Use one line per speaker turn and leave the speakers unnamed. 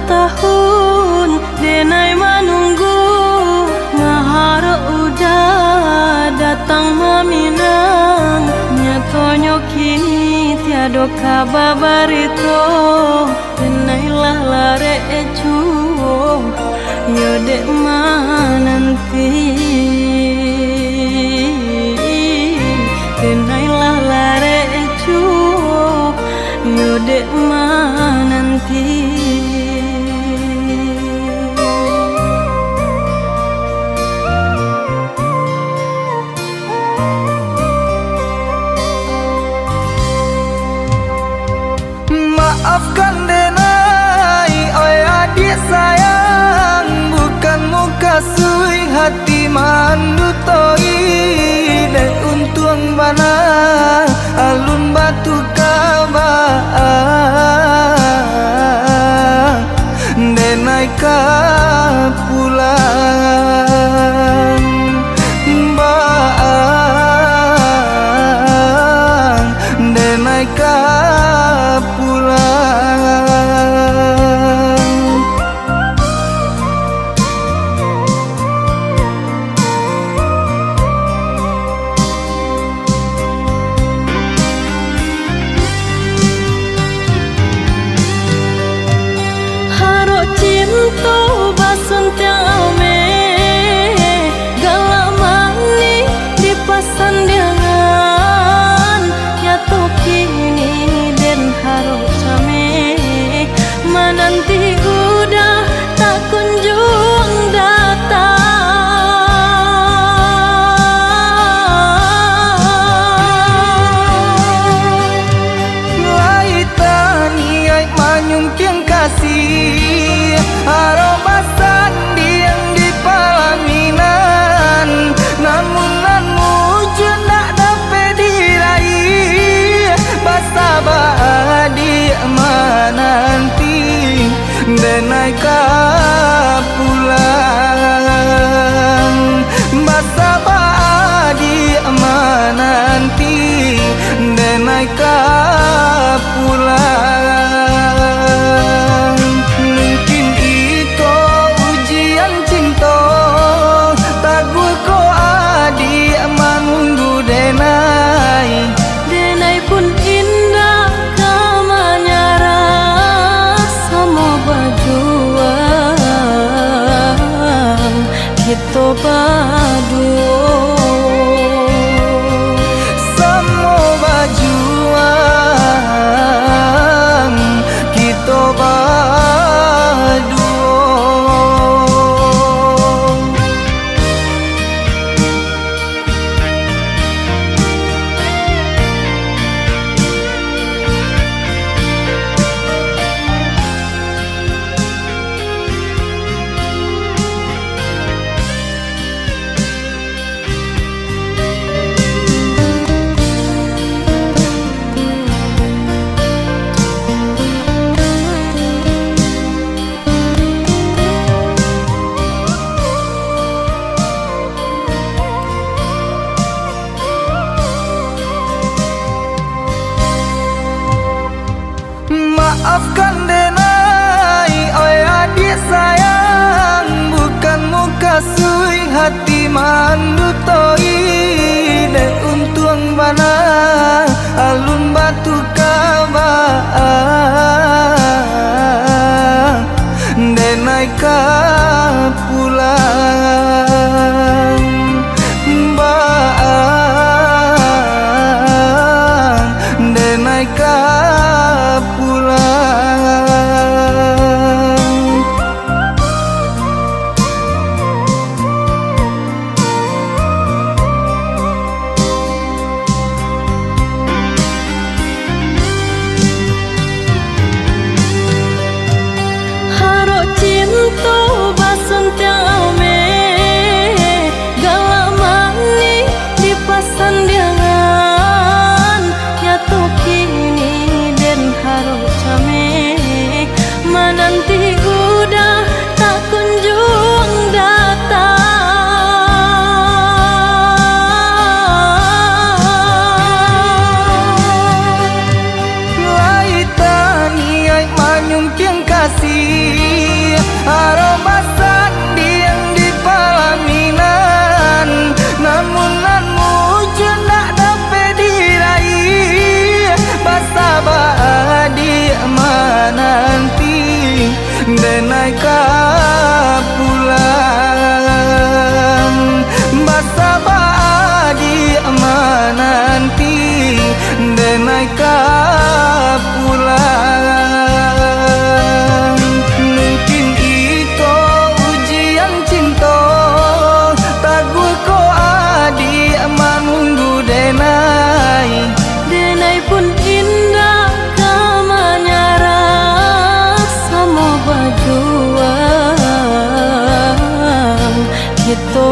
Tahun denai menunggu, ngeharap udah datang meminang. Nyatonyo kini tiada kabar barito, denai lah lare ecuo, yo dek mananti. Denai lah lare ecuo, yo dek mananti.
Maafkan denai, oi adik sayang, bukan muka sui hati mandutoi. Dan untung bana alun batu kabah, denai ka pulang baang, denai ka aromasan diang di palaminan, namun nan mujud nak dapat diraih. Basa badi mananti, denai ka pulang. Basa badi mananti, denai ka pulang.
Kita berjuang,
semua berjuang, kita berjuang. Maafkan denai, oi adik sayang, bukan muka sui hati mandutoi. Dan untung bana alun batu kabah, denai ka pulang baang, denai ka pulang. nyungking kasih aromasan diang di pelaminan, namun nan mujud nak dapat diraih. Basa badi nanti denai ka pulang. Basa badi nanti denai ka pulang. Mungkin itu ujian cinta, taguh ko adi manunggu denai.
Denai pun indah kamanyarak sama berjuang kita